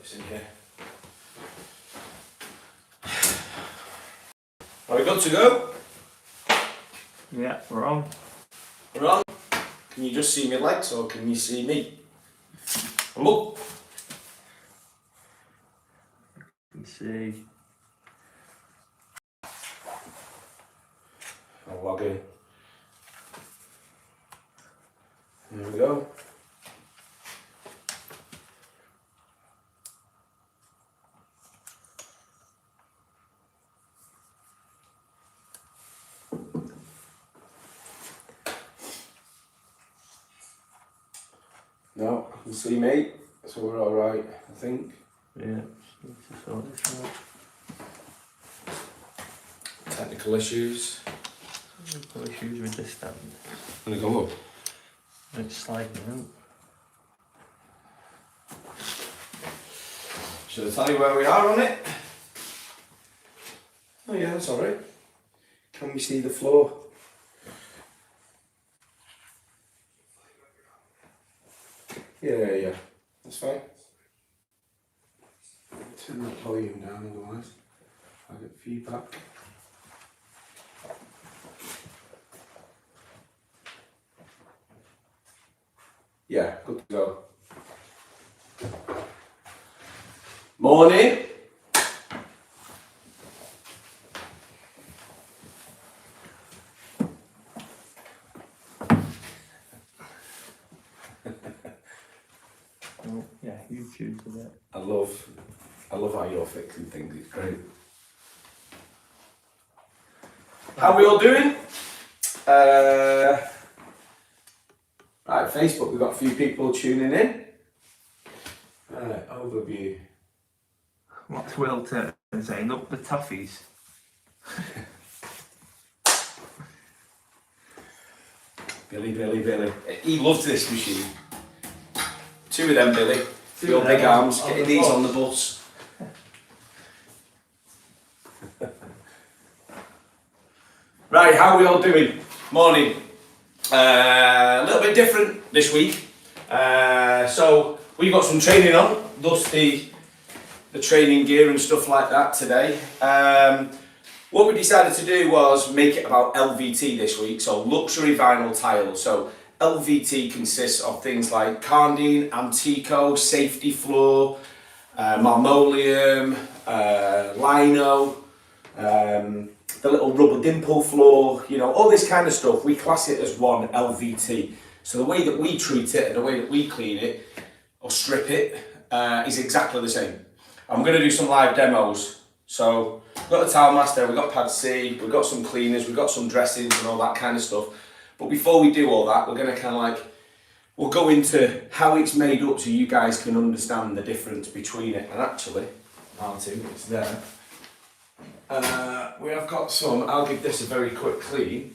this in here. Are we good to go? Yeah, we're on. We're on. Can you just see my legs or can you see me? I'm up. You can see. I'll log in. There we go. No, I can see me, so we're alright, I think. Yeah, just need to sort this out. Technical issues. Technical issues with this stand. I'm gonna go up. It's sliding out. Should I tell you where we are on it? Oh yeah, that's alright. Can we see the floor? Yeah, that's fine. Turn that volume down, otherwise I'll get feedback. Yeah, good to go. Morning. Oh, yeah, you choose with it. I love how you're fixing things, it's great. How are we all doing? Right, Facebook, we've got a few people tuning in. Overview. What's Will Turner saying? Up the toffees. Billy. He loves this machine. Two of them, Billy. Two Your of big them arms, on getting the these bus. on the bus. Right, how are we all doing? Morning. A little bit different this week. So we've got some training on, thus the training gear and stuff like that today. What we decided to do was make it about LVT this week, so luxury vinyl tiles. So LVT consists of things like Carndean, Antico, Safety Floor, Marmoleum, Lino, the little rubber dimple floor, you know, all this kind of stuff. We class it as one LVT. So the way that we treat it and the way that we clean it or strip it is exactly the same. I'm going to do some live demos. So we've got the towel master, we've got pad C, we've got some cleaners, we've got some dressings and all that kind of stuff. But before we do all that, we're going to kind of like, we'll go into how it's made up so you guys can understand the difference between it. And actually, Martin, it's there. We have got some, I'll give this a very quick clean.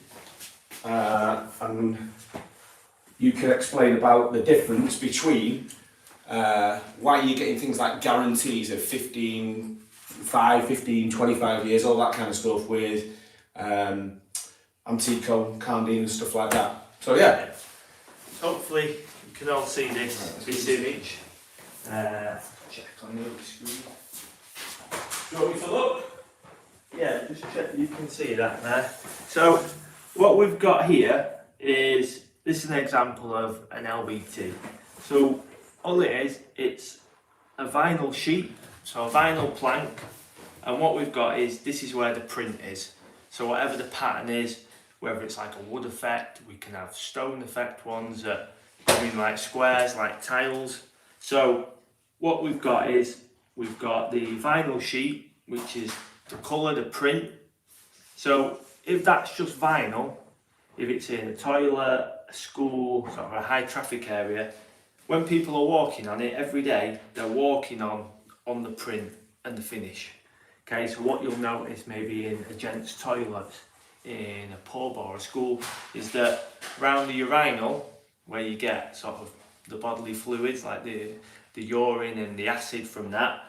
And you can explain about the difference between why you're getting things like guarantees of 15, 25 years, all that kind of stuff with Antico, Carndean and stuff like that. So yeah. Hopefully you can all see this image. Check on the other screen. Do you want me to look? Yeah, just check you can see that there. So what we've got here is, this is an example of an LVT. So all it is, it's a vinyl sheet, so a vinyl plank, and what we've got is, this is where the print is. So whatever the pattern is, whether it's like a wood effect, we can have stone effect ones that come in like squares, like tiles. So what we've got is, we've got the vinyl sheet, which is the colour, the print. So if that's just vinyl, if it's in a toilet, a school, sort of a high traffic area, when people are walking on it every day, they're walking on the print and the finish. Okay, so what you'll notice maybe in a gent's toilet, in a pub or a school, is that around the urinal, where you get sort of the bodily fluids like the urine and the acid from that,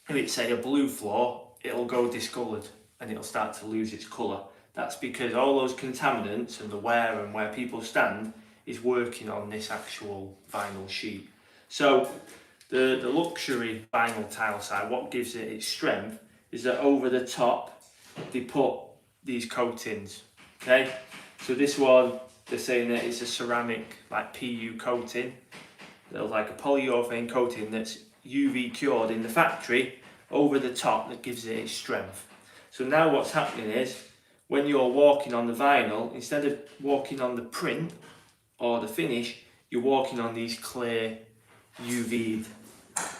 if it's say a blue floor, it'll go discoloured and it'll start to lose its colour. That's because all those contaminants and the wear and where people stand is working on this actual vinyl sheet. So The luxury vinyl tile side, what gives it its strength is that over the top they put these coatings. Okay, so this one they're saying that it's a ceramic like PU coating. There's like a polyurethane coating that's UV cured in the factory over the top that gives it its strength. So now what's happening is when you're walking on the vinyl, instead of walking on the print or the finish, you're walking on these clear UV'd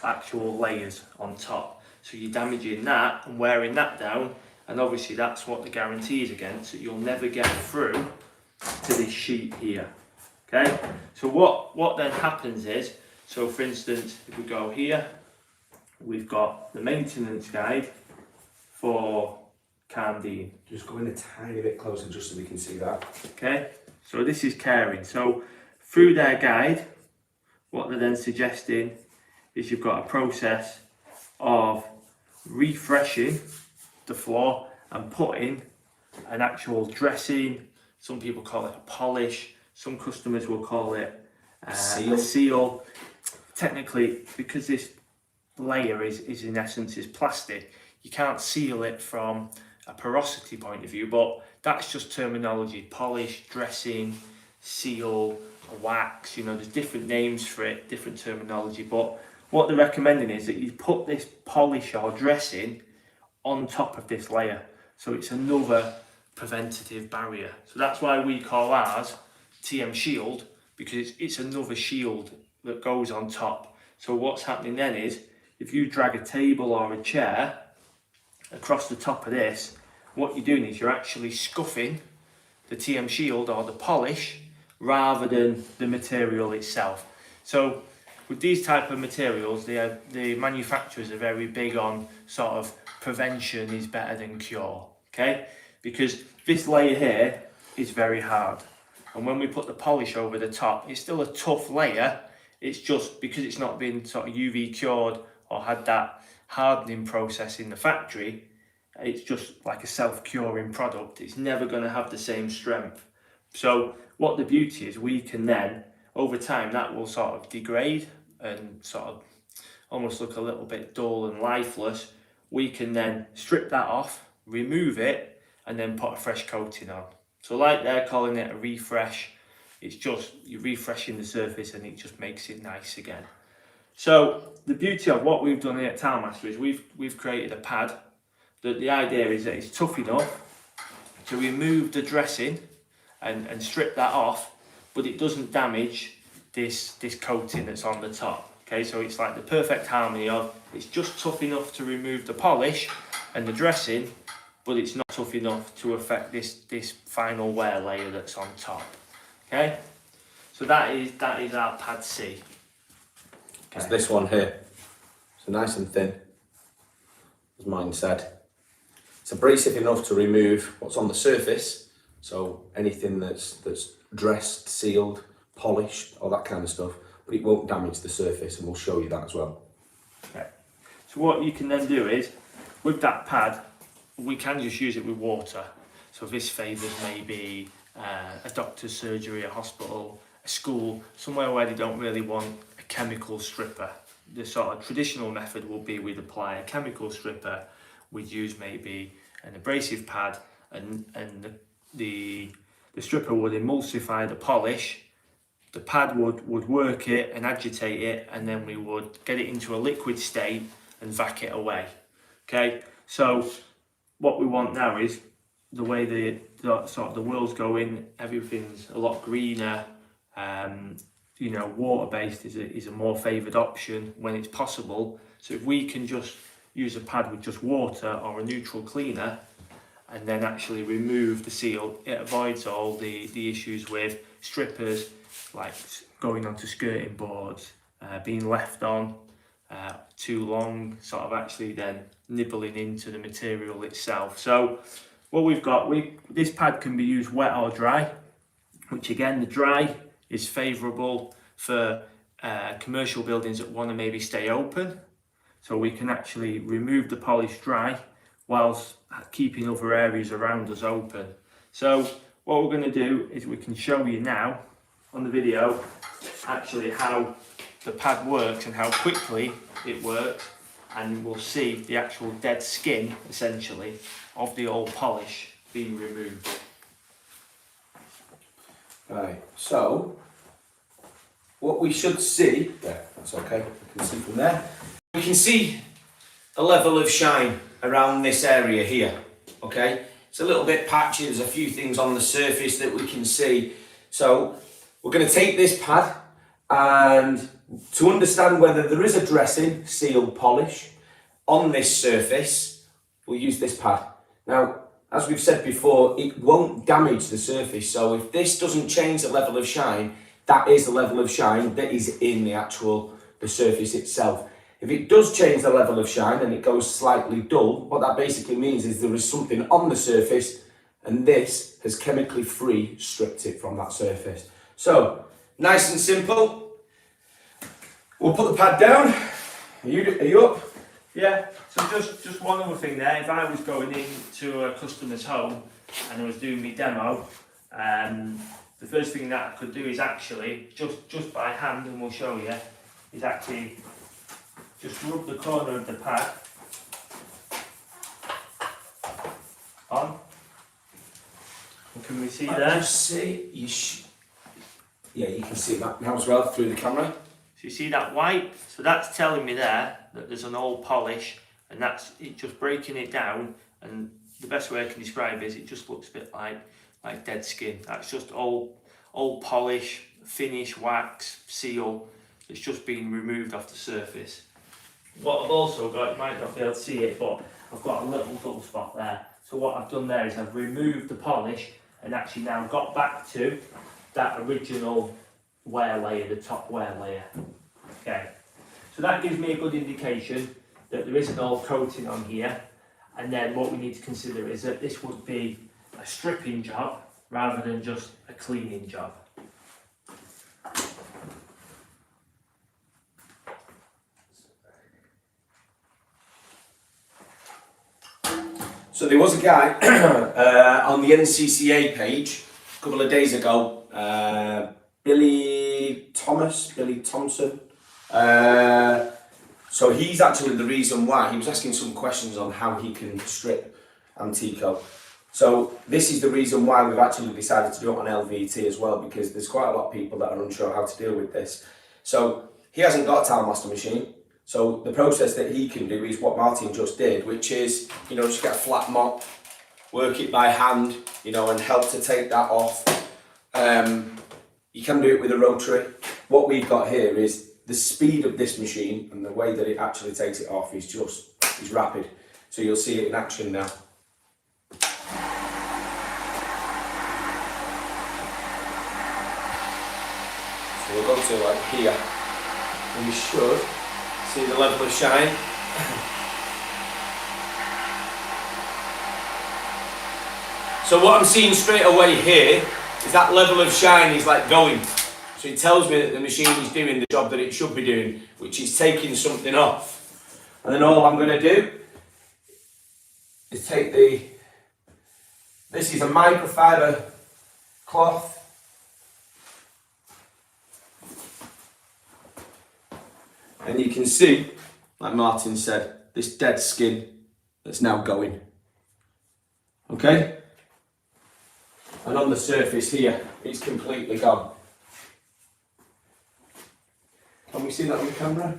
actual layers on top. So you're damaging that and wearing that down, and obviously that's what the guarantee is against, that you'll never get through to this sheet here. Okay, so what then happens is, so for instance, if we go here, we've got the maintenance guide for Candine. Just go in a tiny bit closer just so we can see that. Okay, so this is caring. So through their guide, what they're then suggesting is you've got a process of refreshing the floor and putting an actual dressing. Some people call it a polish. Some customers will call it a seal. Technically, because this layer is in essence is plastic, you can't seal it from a porosity point of view, but that's just terminology. Polish, dressing, seal, wax, you know, there's different names for it, different terminology, but what they're recommending is that you put this polish or dressing on top of this layer, so it's another preventative barrier. So that's why we call ours TM Shield, because it's another shield that goes on top. So what's happening then is, if you drag a table or a chair across the top of this, what you're doing is you're actually scuffing the TM Shield or the polish rather than the material itself. So with these type of materials, the manufacturers are very big on sort of prevention is better than cure, okay? Because this layer here is very hard. And when we put the polish over the top, it's still a tough layer. It's just because it's not been sort of UV cured or had that hardening process in the factory, it's just like a self-curing product. It's never going to have the same strength. So what the beauty is, we can then, over time, that will sort of degrade and sort of almost look a little bit dull and lifeless. We can then strip that off, remove it, and then put a fresh coating on. So like they're calling it a refresh, it's just you're refreshing the surface and it just makes it nice again. So the beauty of what we've done here at Tilemaster is we've created a pad that the idea is that it's tough enough to remove the dressing and strip that off, but it doesn't damage this coating that's on the top. Okay, so it's like the perfect harmony of it's just tough enough to remove the polish and the dressing, but it's not tough enough to affect this final wear layer that's on top. Okay, so that is our pad C. Okay. It's this one here. So nice and thin, as mine said. It's abrasive enough to remove what's on the surface, so anything that's dressed, sealed, polished, all that kind of stuff, but it won't damage the surface, and we'll show you that as well. Okay. So what you can then do is, with that pad, we can just use it with water. So this favours maybe a doctor's surgery, a hospital, a school, somewhere where they don't really want a chemical stripper. The sort of traditional method will be we'd apply a chemical stripper, we'd use maybe an abrasive pad, and the stripper would emulsify the polish, the pad would work it and agitate it, and then we would get it into a liquid state and vac it away. Okay, so what we want now is the way the sort of the world's going, everything's a lot greener. You know, water-based is a more favoured option when it's possible. So if we can just use a pad with just water or a neutral cleaner and then actually remove the seal, it avoids all the issues with strippers like going onto skirting boards, being left on too long, sort of actually then nibbling into the material itself. So what we've got, this pad can be used wet or dry, which again, the dry is favourable for commercial buildings that want to maybe stay open. So we can actually remove the polish dry whilst keeping other areas around us open. So what we're going to do is we can show you now on the video actually how the pad works and how quickly it works, and we'll see the actual dead skin, essentially, of the old polish being removed. Right, so what we should see, yeah, that's okay, we can see from there. We can see a level of shine around this area here, okay? It's a little bit patchy, there's a few things on the surface that we can see. So we're going to take this pad, and to understand whether there is a dressing, seal, polish on this surface, we'll use this pad. Now, as we've said before, it won't damage the surface, so if this doesn't change the level of shine, that is the level of shine that is in the surface itself. If it does change the level of shine and it goes slightly dull, what that basically means is there is something on the surface, and this has chemically free stripped it from that surface. So, nice and simple. We'll put the pad down. Are you up? Yeah, so just one other thing there, if I was going into a customer's home and I was doing my demo, the first thing that I could do is actually, just by hand, and we'll show you, is actually just rub the corner of the pad on. And can we see there? Just see, yeah, you can see that now as well through the camera. So you see that white? So that's telling me there that there's an old polish, and that's it just breaking it down, and the best way I can describe it is it just looks a bit like dead skin. That's just old polish, finish, wax, seal that's just been removed off the surface. What I've also got, you might not be able to see it, but I've got a little dull spot there. So what I've done there is I've removed the polish and actually now got back to that original wear layer, the top wear layer. Okay, so that gives me a good indication that there is an old coating on here, and then what we need to consider is that this would be a stripping job rather than just a cleaning job. So there was a guy on the NCCA page a couple of days ago, Billy Thompson. So he's actually the reason why he was asking some questions on how he can strip Antico. So this is the reason why we've actually decided to do it on LVT as well, because there's quite a lot of people that are unsure how to deal with this. So he hasn't got a tile master machine. So the process that he can do is what Martin just did, which is, just get a flat mop, work it by hand, and help to take that off. You can do it with a rotary. What we've got here is the speed of this machine, and the way that it actually takes it off is rapid. So you'll see it in action now. So we'll go to like here, and you should see the level of shine. So what I'm seeing straight away here is that level of shine is like going. So it tells me that the machine is doing the job that it should be doing, which is taking something off. And then all I'm going to do is take this is a microfiber cloth. And you can see, like Martin said, this dead skin that's now going. Okay? And on the surface here, it's completely gone. Can we see that on the camera?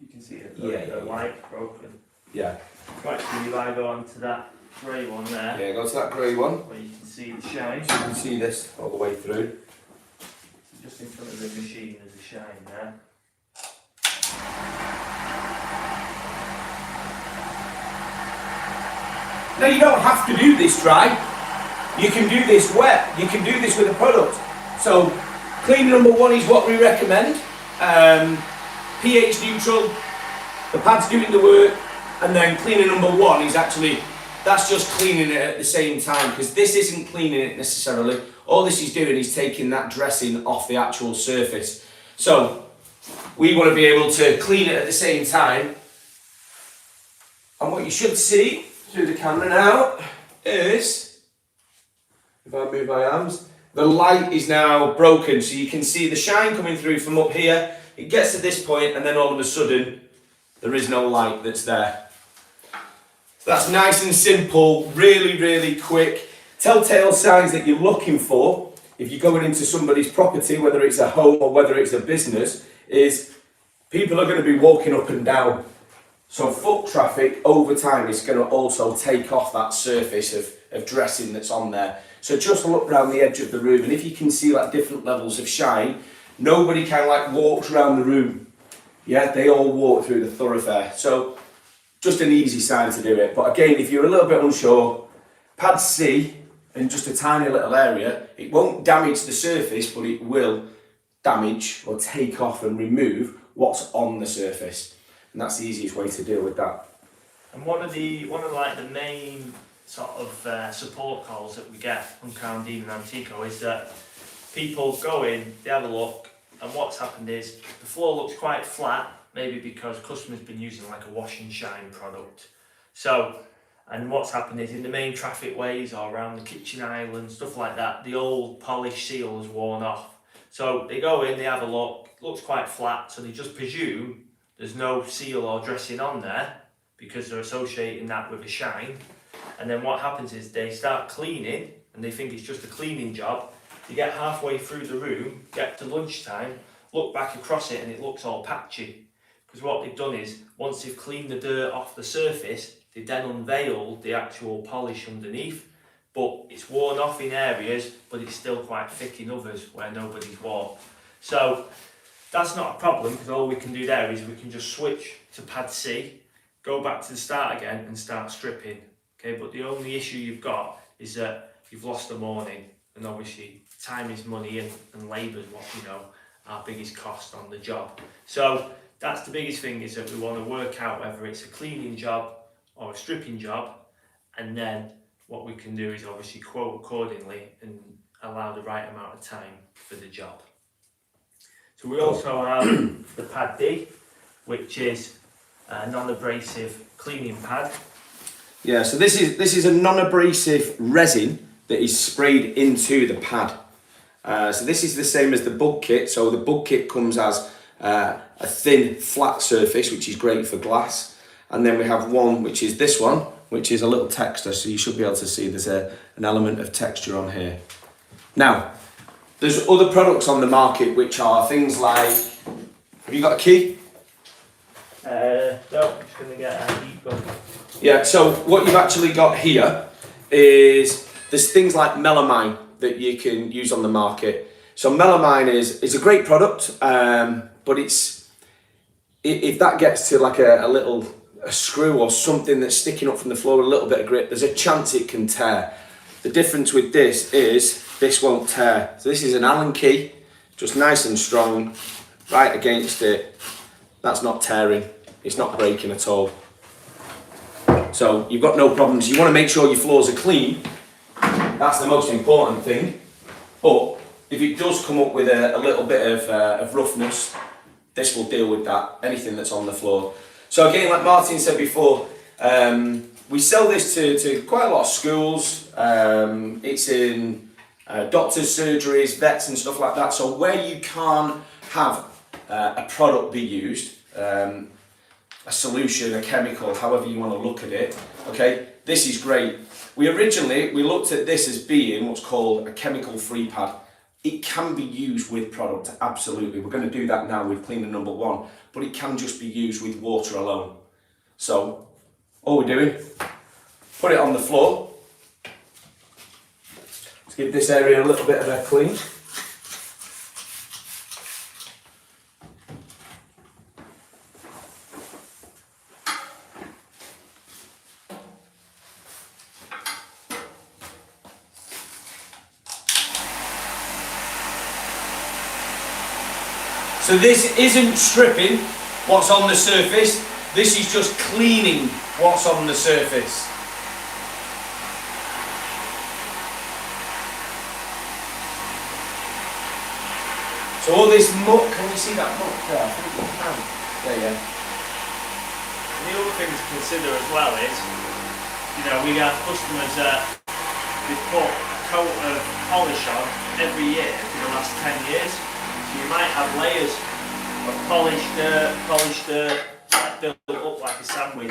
You can see it, Yeah. the light broken. Yeah. Right, so you either go on to that grey one there, Yeah, go to that grey one. where you can see the shine. So you can see this all the way through. Just in front of the machine, there's a shine there. Now you don't have to do this dry. You can do this wet. You can do this with a product. So cleaning number one is what we recommend. pH neutral. The pad's doing the work, and then cleaning number one is that's just cleaning it at the same time, because this isn't cleaning it necessarily. All this is doing is taking that dressing off the actual surface. So we want to be able to clean it at the same time. And what you should see through the camera now is, if I move my arms, the light is now broken, so you can see the shine coming through from up here. It gets to this point, and then all of a sudden, there is no light that's there. So that's nice and simple, really, really quick. Telltale signs that you're looking for if you're going into somebody's property, whether it's a home or whether it's a business, is people are going to be walking up and down. So foot traffic over time is going to also take off that surface of dressing that's on there. So just look around the edge of the room, and if you can see like different levels of shine, nobody kind of like walks around the room. Yeah, they all walk through the thoroughfare. So just an easy sign to do it. But again, if you're a little bit unsure, pad C in just a tiny little area, it won't damage the surface, but it will damage or take off and remove what's on the surface. And that's the easiest way to deal with that. And one of the main sort of support calls that we get from Crown Dean and Antico is that people go in, they have a look, and what's happened is the floor looks quite flat, maybe because customers been using like a wash and shine product. So, and what's happened is in the main traffic ways or around the kitchen island, stuff like that, the old polished seal has worn off. So they go in, they have a look, looks quite flat, so they just presume there's no seal or dressing on there because they're associating that with a shine. And then what happens is they start cleaning and they think it's just a cleaning job. They get halfway through the room, get to lunchtime, look back across it and it looks all patchy. Because what they've done is, once they've cleaned the dirt off the surface, they then unveiled the actual polish underneath. But it's worn off in areas, but it's still quite thick in others where nobody's walked. So that's not a problem, because all we can do there is we can just switch to pad C, go back to the start again and start stripping. Okay, but the only issue you've got is that you've lost the morning, and obviously time is money and labour is what, you know, our biggest cost on the job. So that's the biggest thing, is that we want to work out whether it's a cleaning job or a stripping job, and then what we can do is obviously quote accordingly and allow the right amount of time for the job. So we also have the pad D, which is a non-abrasive cleaning pad. Yeah, so this is a non-abrasive resin that is sprayed into the pad. So this is the same as the bug kit. So the bug kit comes as a thin, flat surface, which is great for glass. And then we have one, which is this one, which is a little texture. So you should be able to see there's an element of texture on here. Now, there's other products on the market which are things like, have you got a key? No, I'm just going to get a heat gun. Yeah, so what you've actually got here is, there's things like melamine that you can use on the market. So melamine is a great product, but if that gets to like a screw or something that's sticking up from the floor, a little bit of grip, there's a chance it can tear. The difference with this is this won't tear. So this is an Allen key, just nice and strong, right against it. That's not tearing, it's not breaking at all. So you've got no problems. You want to make sure your floors are clean. That's the most important thing. But if it does come up with a little bit of roughness, this will deal with that, anything that's on the floor. So again, like Martin said before, we sell this to quite a lot of schools. It's in doctors' surgeries, vets and stuff like that. So where you can't have a product be used, a solution, a chemical, however you want to look at it, okay, this is great. We looked at this as being what's called a chemical-free pad. It can be used with product, absolutely. We're going to do that now with cleaner number 1, but it can just be used with water alone. So all we're doing, put it on the floor. Let's give this area a little bit of a clean. So this isn't stripping what's on the surface, this is just cleaning what's on the surface. So all this muck, can we see that muck there? I think we can. There, yeah. And the other thing to consider as well is, you know, we have customers that they put coat of polish on every year for the last 10 years. So you might have layers of polished dirt, like built up like a sandwich.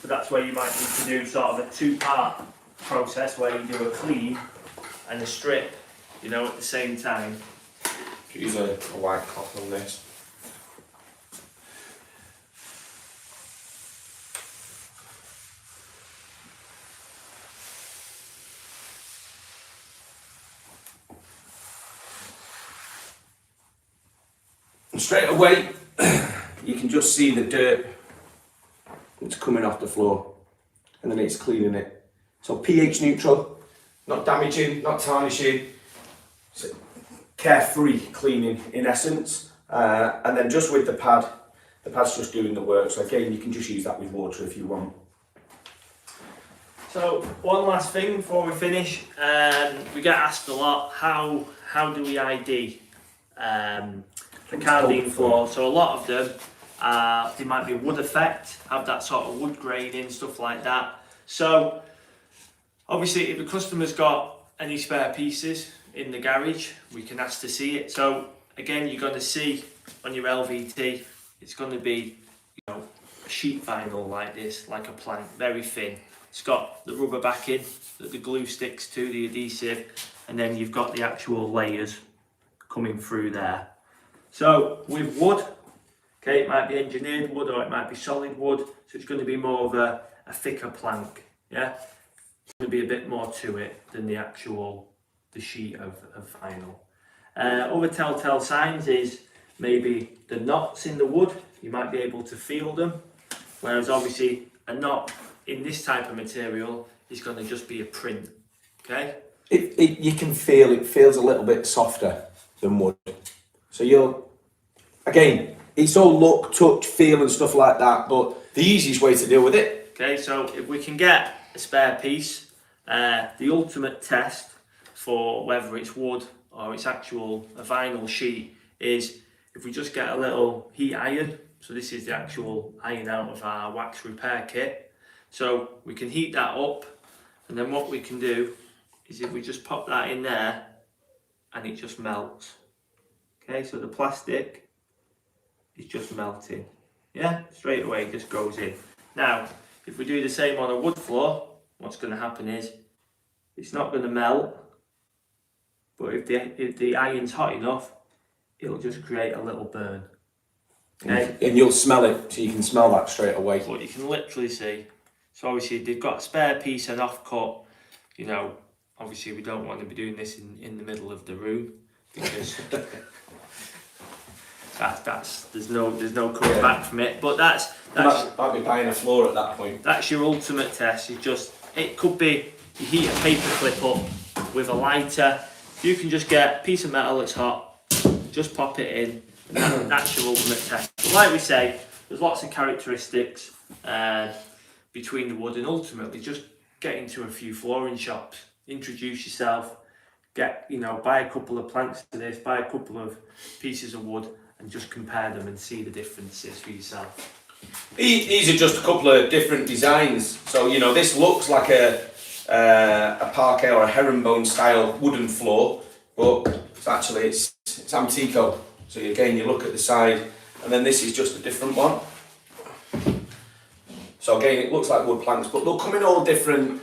So that's where you might need to do sort of a two-part process where you do a clean and a strip, you know, at the same time. Use a white cloth on this. And straight away, you can just see the dirt that's coming off the floor, and then it's cleaning it. So pH neutral, not damaging, not tarnishing, so carefree cleaning in essence. And then just with the pad's just doing the work. So again, you can just use that with water if you want. So one last thing before we finish, we get asked a lot, how do we ID the Cardine floor? So a lot of them, they might be wood effect, have that sort of wood graining, stuff like that. So obviously if the customer's got any spare pieces in the garage, we can ask to see it. So again, you're going to see on your LVT, it's going to be, you know, a sheet vinyl like this, like a plank, very thin. It's got the rubber backing that the glue sticks to, the adhesive, and then you've got the actual layers coming through there. So with wood, okay, it might be engineered wood or it might be solid wood, so it's going to be more of a thicker plank, yeah? It's going to be a bit more to it than the sheet of vinyl. Other telltale signs is maybe the knots in the wood, you might be able to feel them, whereas obviously a knot in this type of material is going to just be a print, okay? You can feel it feels a little bit softer than wood. So again, it's all look, touch, feel and stuff like that, but the easiest way to deal with it. Okay, so if we can get a spare piece, the ultimate test for whether it's wood or it's actual a vinyl sheet is if we just get a little heat iron. So this is the actual iron out of our wax repair kit. So we can heat that up, and then what we can do is if we just pop that in there and it just melts. Okay, so the plastic is just melting. Yeah, straight away it just goes in. Now, if we do the same on a wood floor, what's going to happen is it's not going to melt, but if the iron's hot enough, it'll just create a little burn. Okay? And you'll smell it, so you can smell that straight away. What you can literally see. So obviously they've got a spare piece and off cut, you know, obviously we don't want to be doing this in the middle of the room, because there's no coming back from it. But that's might be buying a floor at that point. That's your ultimate test. It could be you heat a paper clip up with a lighter. You can just get a piece of metal that's hot, just pop it in, and that's your ultimate test. But like we say, there's lots of characteristics between the wood, and ultimately just get into a few flooring shops, introduce yourself, buy a couple of planks to this, buy a couple of pieces of wood, and just compare them and see the differences for yourself. These are just a couple of different designs. So this looks like a parquet or a herringbone style wooden floor, but it's actually it's Antico. So again, you look at the side, and then this is just a different one. So again, it looks like wood planks, but they'll come in all different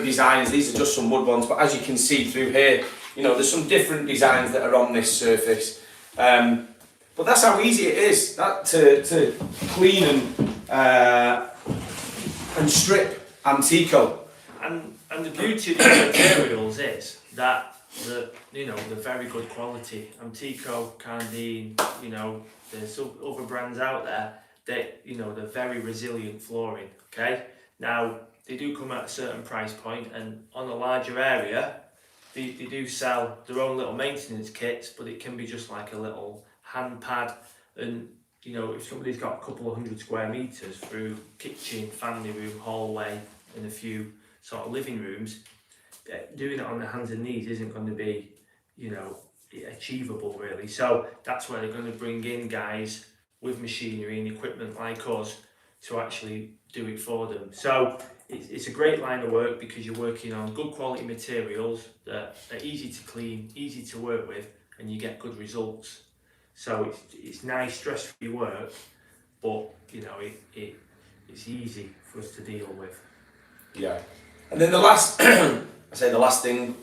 designs. These are just some wood ones, but as you can see through here, there's some different designs that are on this surface. But that's how easy it is to clean and strip Antico. And the beauty of these materials is that they're very good quality. Antico, Cardine, there's other brands out there that they're very resilient flooring. Okay, now they do come at a certain price point, and on a larger area, they do sell their own little maintenance kits, but it can be just like a little hand pad. And if somebody's got a couple of 100 square meters through kitchen, family room, hallway, and a few sort of living rooms, doing it on their hands and knees isn't going to be achievable really. So that's where they're going to bring in guys with machinery and equipment like us to actually do it for them. So it's a great line of work because you're working on good quality materials that are easy to clean, easy to work with, and you get good results. So it's nice, stress-free work, but you know it's easy for us to deal with. Yeah, and then the last, I say the last thing,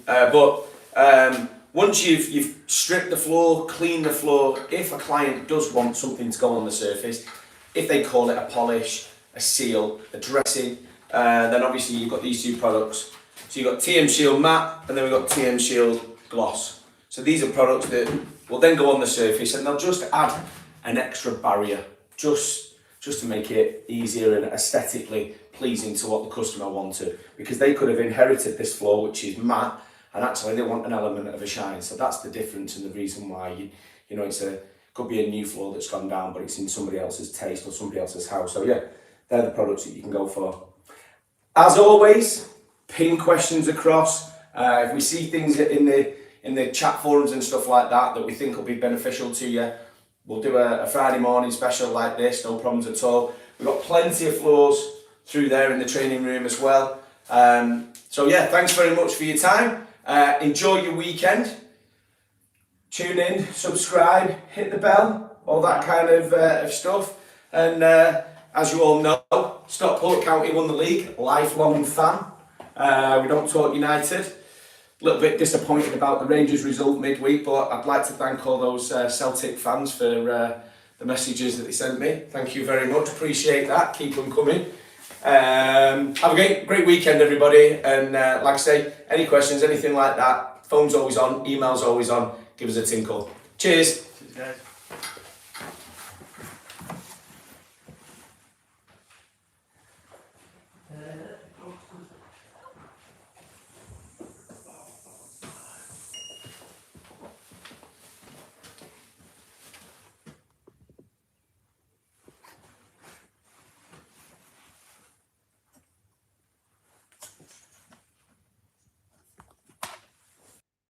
once you've stripped the floor, cleaned the floor, if a client does want something to go on the surface, if they call it a polish, a seal, a dressing, then obviously you've got these two products. So you've got TM Shield Matte, and then we've got TM Shield Gloss. So these are products that will then go on the surface, and they'll just add an extra barrier, just to make it easier and aesthetically pleasing to what the customer wanted, because they could have inherited this floor which is matte, and actually they want an element of a shine. So that's the difference and the reason why you know could be a new floor that's gone down, but it's in somebody else's taste or somebody else's house. So yeah, they're the products that you can go for. As always, ping questions across. If we see things in the chat forums and stuff like that we think will be beneficial to you, we'll do a Friday morning special like this, no problems at all. We've got plenty of floors through there in the training room as well. So yeah, thanks very much for your time. Enjoy your weekend. Tune in, subscribe, hit the bell, all that kind of stuff. And as you all know, Stockport County won the league, lifelong fan. We don't talk United. A little bit disappointed about the Rangers result midweek, but I'd like to thank all those Celtic fans for the messages that they sent me. Thank you very much, appreciate that, keep them coming. Have a great weekend everybody, and like I say, any questions, anything like that, phone's always on, email's always on, give us a tinkle. Cheers. Cheers guys.